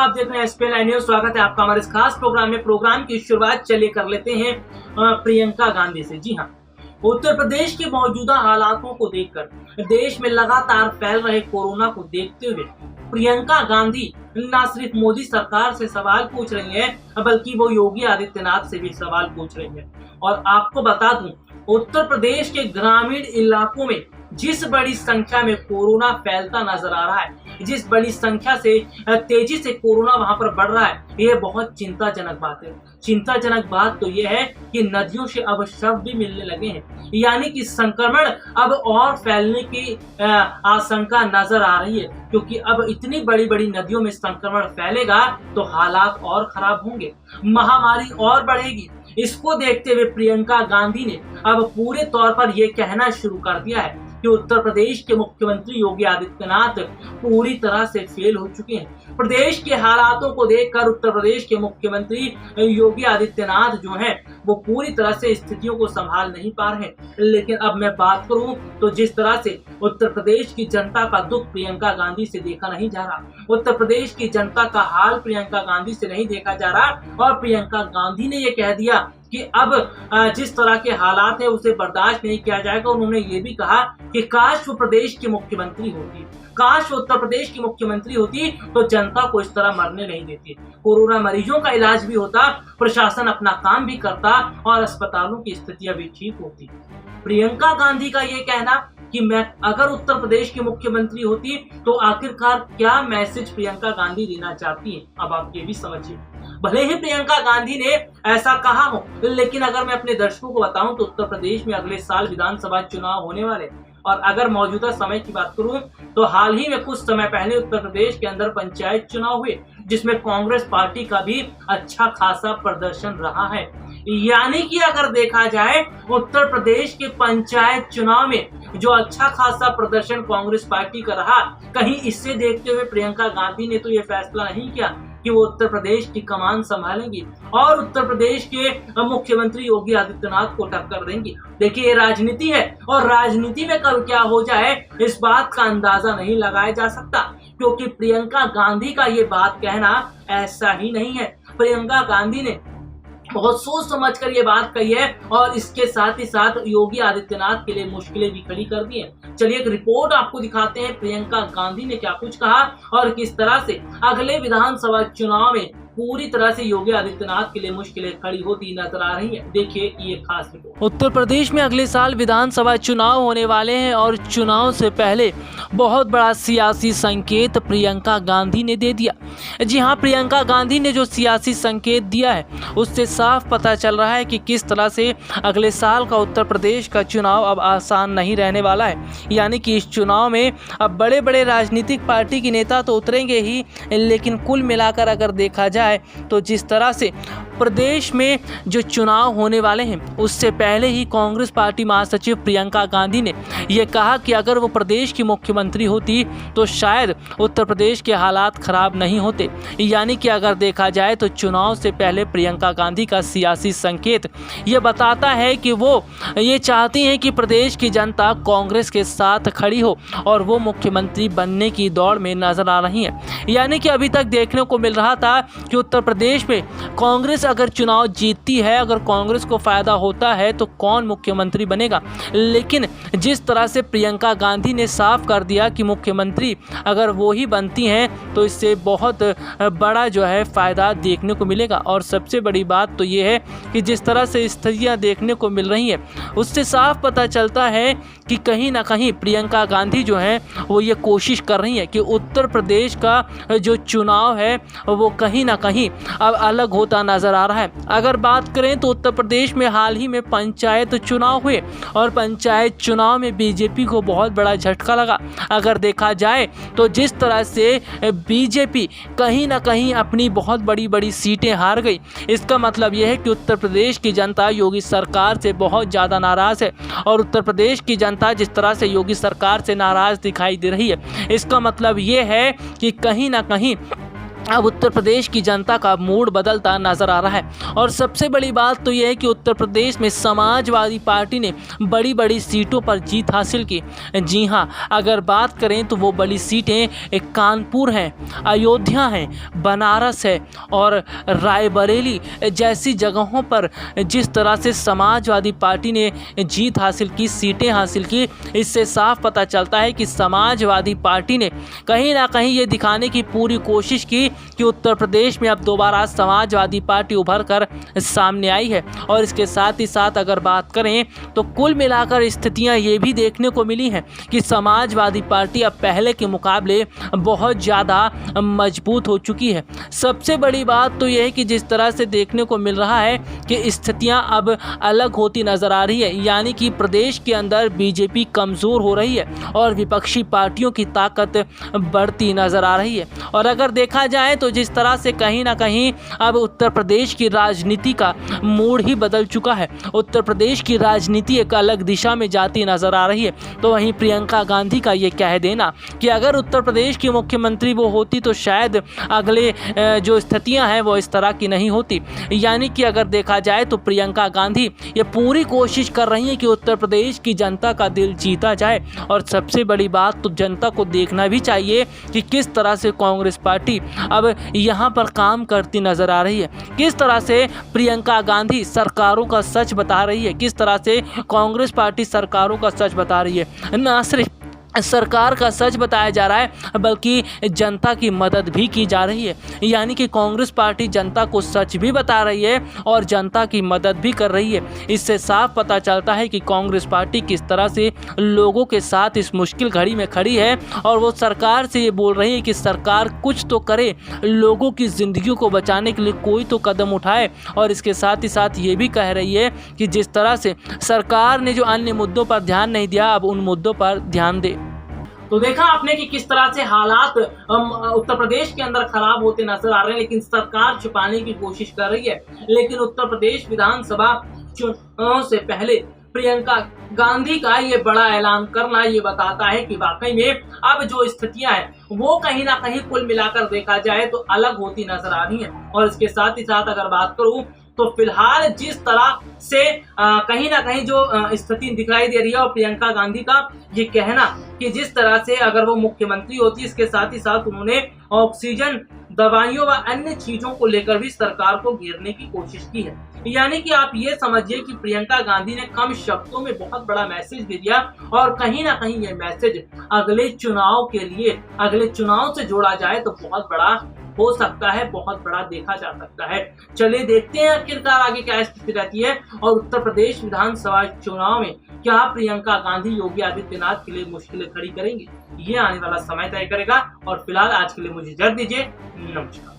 नमस्कार, आप देख रहे हैं एसपीएन लाइव न्यूज। स्वागत है आपका हमारे इस खास प्रोग्राम में। प्रोग्राम की शुरुआत चलिए कर लेते हैं प्रियंका गांधी से। जी हाँ, उत्तर प्रदेश के मौजूदा हालातों को देखकर देश में लगातार फैल रहे कोरोना को देखते हुए प्रियंका गांधी न सिर्फ मोदी सरकार से सवाल पूछ रही है, बल्कि वो योगी आदित्यनाथ से भी सवाल पूछ रही है। और आपको बता दूं, उत्तर प्रदेश के ग्रामीण इलाकों में जिस बड़ी संख्या में कोरोना फैलता नजर आ रहा है, जिस बड़ी संख्या से तेजी से कोरोना वहां पर बढ़ रहा है, ये बहुत चिंताजनक बात है। चिंताजनक बात तो ये है कि नदियों से अब शव भी मिलने लगे हैं, यानी कि संक्रमण अब और फैलने की आशंका नजर आ रही है, क्योंकि अब इतनी बड़ी बड़ी नदियों में संक्रमण फैलेगा तो हालात और खराब होंगे, महामारी और बढ़ेगी। इसको देखते हुए प्रियंका गांधी ने अब पूरे तौर पर यह कहना शुरू कर दिया है कि उत्तर प्रदेश के मुख्यमंत्री योगी आदित्यनाथ पूरी तरह से फेल हो चुके हैं। प्रदेश के हालातों को देखकर उत्तर प्रदेश के मुख्यमंत्री योगी आदित्यनाथ जो हैं वो पूरी तरह से स्थितियों को संभाल नहीं पा रहे हैं। लेकिन अब मैं बात करूं तो जिस तरह से उत्तर प्रदेश की जनता का दुख प्रियंका गांधी से देखा नहीं जा रहा, उत्तर प्रदेश की जनता का हाल प्रियंका गांधी से नहीं देखा जा रहा, और प्रियंका गांधी ने ये कह दिया कि अब जिस तरह के हालात है उसे बर्दाश्त नहीं किया जाएगा। उन्होंने ये भी कहा कि काश वो प्रदेश की मुख्यमंत्री होती, काश उत्तर प्रदेश की मुख्यमंत्री होती तो जनता को इस तरह मरने नहीं देती, कोरोना मरीजों का इलाज भी होता, प्रशासन अपना काम भी करता और अस्पतालों की स्थितियां भी ठीक होती। प्रियंका गांधी का ये कहना कि मैं अगर उत्तर प्रदेश की मुख्यमंत्री होती तो आखिरकार क्या मैसेज प्रियंका गांधी देना चाहती है, अब आप ये भी समझिए। भले ही प्रियंका गांधी ने ऐसा कहा हो, लेकिन अगर मैं अपने दर्शकों को बताऊं तो उत्तर प्रदेश में अगले साल विधानसभा चुनाव होने वाले, और अगर मौजूदा समय की बात करूं तो हाल ही में कुछ समय पहले उत्तर प्रदेश के अंदर पंचायत चुनाव हुए, जिसमें कांग्रेस पार्टी का भी अच्छा खासा प्रदर्शन रहा है। यानी कि अगर देखा जाए उत्तर प्रदेश के पंचायत चुनाव में जो अच्छा खासा प्रदर्शन कांग्रेस पार्टी का रहा, कहीं इससे देखते हुए प्रियंका गांधी ने तो ये फैसला नहीं किया कि वो उत्तर प्रदेश की कमान संभालेंगी और उत्तर प्रदेश के मुख्यमंत्री योगी आदित्यनाथ को टक्कर देंगी। देखिए, ये राजनीति है और राजनीति में कब क्या हो जाए इस बात का अंदाजा नहीं लगाया जा सकता, क्योंकि प्रियंका गांधी का ये बात कहना ऐसा ही नहीं है। प्रियंका गांधी ने बहुत सोच समझ कर ये बात कही है और इसके साथ ही साथ योगी आदित्यनाथ के लिए मुश्किलें भी खड़ी कर दी हैं। चलिए एक रिपोर्ट आपको दिखाते हैं प्रियंका गांधी ने क्या कुछ कहा और किस तरह से अगले विधानसभा चुनाव में पूरी तरह से योगी आदित्यनाथ के लिए मुश्किलें खड़ी होती नजर आ रही हैं। देखिए ये खास रिपोर्ट। उत्तर प्रदेश में अगले साल विधानसभा चुनाव होने वाले हैं और चुनाव से पहले बहुत बड़ा सियासी संकेत प्रियंका गांधी ने दे दिया। जी हां, प्रियंका गांधी ने जो सियासी संकेत दिया है उससे साफ पता चल रहा है कि किस तरह से अगले साल का उत्तर प्रदेश का चुनाव अब आसान नहीं रहने वाला है। यानी कि इस चुनाव में अब बड़े बड़े राजनीतिक पार्टी के नेता तो उतरेंगे ही, लेकिन कुल मिलाकर अगर देखा जाए तो जिस तरह से प्रदेश में जो चुनाव होने वाले हैं उससे पहले ही कांग्रेस पार्टी महासचिव प्रियंका गांधी ने यह कहा कि अगर वो प्रदेश की मुख्यमंत्री होती तो शायद उत्तर प्रदेश के हालात खराब नहीं होते। यानी कि अगर देखा जाए तो चुनाव से पहले प्रियंका गांधी का सियासी संकेत ये बताता है कि वो ये चाहती हैं कि प्रदेश की जनता कांग्रेस के साथ खड़ी हो और वो मुख्यमंत्री बनने की दौड़ में नजर आ रही है। यानी कि अभी तक देखने को मिल रहा था कि उत्तर प्रदेश में कांग्रेस अगर चुनाव जीतती है, अगर कांग्रेस को फायदा होता है तो कौन मुख्यमंत्री बनेगा, लेकिन जिस तरह से प्रियंका गांधी ने साफ कर दिया कि मुख्यमंत्री अगर वो ही बनती हैं तो इससे बहुत बड़ा जो है फायदा देखने को मिलेगा। और सबसे बड़ी बात तो ये है कि जिस तरह से स्थितियां देखने को मिल रही हैं उससे साफ पता चलता है कि कहीं ना कहीं प्रियंका गांधी जो हैं वो ये कोशिश कर रही हैं कि उत्तर प्रदेश का जो चुनाव है वो कहीं ना कहीं अब अलग होता नजर आ रहा है। अगर बात करें तो उत्तर प्रदेश में हाल ही में पंचायत चुनाव हुए और पंचायत चुनाव में बीजेपी को बहुत बड़ा झटका लगा। अगर देखा जाए तो जिस तरह से बीजेपी कहीं ना कहीं अपनी बहुत बड़ी बड़ी सीटें हार गई, इसका मतलब यह है कि उत्तर प्रदेश की जनता योगी सरकार से बहुत ज़्यादा नाराज़ है। और उत्तर प्रदेश की जनता जिस तरह से योगी सरकार से नाराज़ दिखाई दे रही है, इसका मतलब ये है कि कहीं ना कहीं अब उत्तर प्रदेश की जनता का मूड बदलता नजर आ रहा है। और सबसे बड़ी बात तो यह है कि उत्तर प्रदेश में समाजवादी पार्टी ने बड़ी बड़ी सीटों पर जीत हासिल की। जी हां, अगर बात करें तो वो बड़ी सीटें कानपुर हैं, अयोध्या हैं, बनारस है और रायबरेली जैसी जगहों पर जिस तरह से समाजवादी पार्टी ने जीत हासिल की, सीटें हासिल की, इससे साफ पता चलता है कि समाजवादी पार्टी ने कहीं ना कहीं ये दिखाने की पूरी कोशिश की कि उत्तर प्रदेश में अब दोबारा समाजवादी पार्टी उभर कर सामने आई है। और इसके साथ ही साथ अगर बात करें तो कुल मिलाकर स्थितियां ये भी देखने को मिली हैं कि समाजवादी पार्टी अब पहले के मुकाबले बहुत ज़्यादा मजबूत हो चुकी है। सबसे बड़ी बात तो यह है कि जिस तरह से देखने को मिल रहा है कि स्थितियां अब अलग होती नज़र आ रही है, यानी कि प्रदेश के अंदर बीजेपी कमज़ोर हो रही है और विपक्षी पार्टियों की ताकत बढ़ती नज़र आ रही है। और अगर देखा जाए तो जिस तरह से कहीं ना कहीं अब उत्तर प्रदेश की राजनीति का मूड ही बदल चुका है, उत्तर प्रदेश की राजनीति एक अलग दिशा में जाती नजर आ रही है। तो वहीं प्रियंका गांधी का ये कह देना कि अगर उत्तर प्रदेश की मुख्यमंत्री वो होती तो शायद अगले जो स्थितियां हैं वो इस तरह की नहीं होती। यानी कि अगर देखा जाए तो प्रियंका गांधी ये पूरी कोशिश कर रही है कि उत्तर प्रदेश की जनता का दिल जीता जाए। और सबसे बड़ी बात तो जनता को देखना भी चाहिए कि किस तरह से कांग्रेस पार्टी अब यहाँ पर काम करती नजर आ रही है, किस तरह से प्रियंका गांधी सरकारों का सच बता रही है, किस तरह से कांग्रेस पार्टी सरकारों का सच बता रही है। ना सिर्फ सरकार का सच बताया जा रहा है बल्कि जनता की मदद भी की जा रही है। यानी कि कांग्रेस पार्टी जनता को सच भी बता रही है और जनता की मदद भी कर रही है। इससे साफ पता चलता है कि कांग्रेस पार्टी किस तरह से लोगों के साथ इस मुश्किल घड़ी में खड़ी है और वो सरकार से ये बोल रही है कि सरकार कुछ तो करे, लोगों की ज़िंदगियों को बचाने के लिए कोई तो कदम उठाए। और इसके साथ ही साथ ये भी कह रही है कि जिस तरह से सरकार ने जो अन्य मुद्दों पर ध्यान नहीं दिया, अब उन मुद्दों पर ध्यान दे। तो देखा आपने कि किस तरह से हालात उत्तर प्रदेश के अंदर खराब होते नजर आ रहे हैं, लेकिन सरकार छुपाने की कोशिश कर रही है। लेकिन उत्तर प्रदेश विधानसभा चुनाव से पहले प्रियंका गांधी का ये बड़ा ऐलान करना ये बताता है कि वाकई में अब जो स्थितियां हैं वो कहीं ना कहीं कुल मिलाकर देखा जाए तो अलग होती नजर आ रही हैं। और इसके साथ ही साथ अगर बात करूं तो फिलहाल जिस तरह से कहीं ना कहीं जो स्थिति दिखाई दे रही है, और प्रियंका गांधी का ये कहना कि जिस तरह से अगर वो मुख्यमंत्री होती, इसके साथ ही साथ उन्होंने ऑक्सीजन, दवाइयों व अन्य चीजों को लेकर भी सरकार को घेरने की कोशिश की है। यानी कि आप ये समझिए कि प्रियंका गांधी ने कम शब्दों में बहुत बड़ा मैसेज दे दिया और कहीं ना कहीं ये मैसेज अगले चुनाव के लिए, अगले चुनाव से जोड़ा जाए तो बहुत बड़ा हो सकता है, बहुत बड़ा देखा जा सकता है। चलिए देखते हैं आखिरकार आगे क्या स्थिति रहती है और उत्तर प्रदेश विधानसभा चुनाव में क्या प्रियंका गांधी योगी आदित्यनाथ के लिए मुश्किलें खड़ी करेंगी, ये आने वाला समय तय करेगा। और फिलहाल आज के लिए मुझे इजाजत दीजिए, नमस्कार।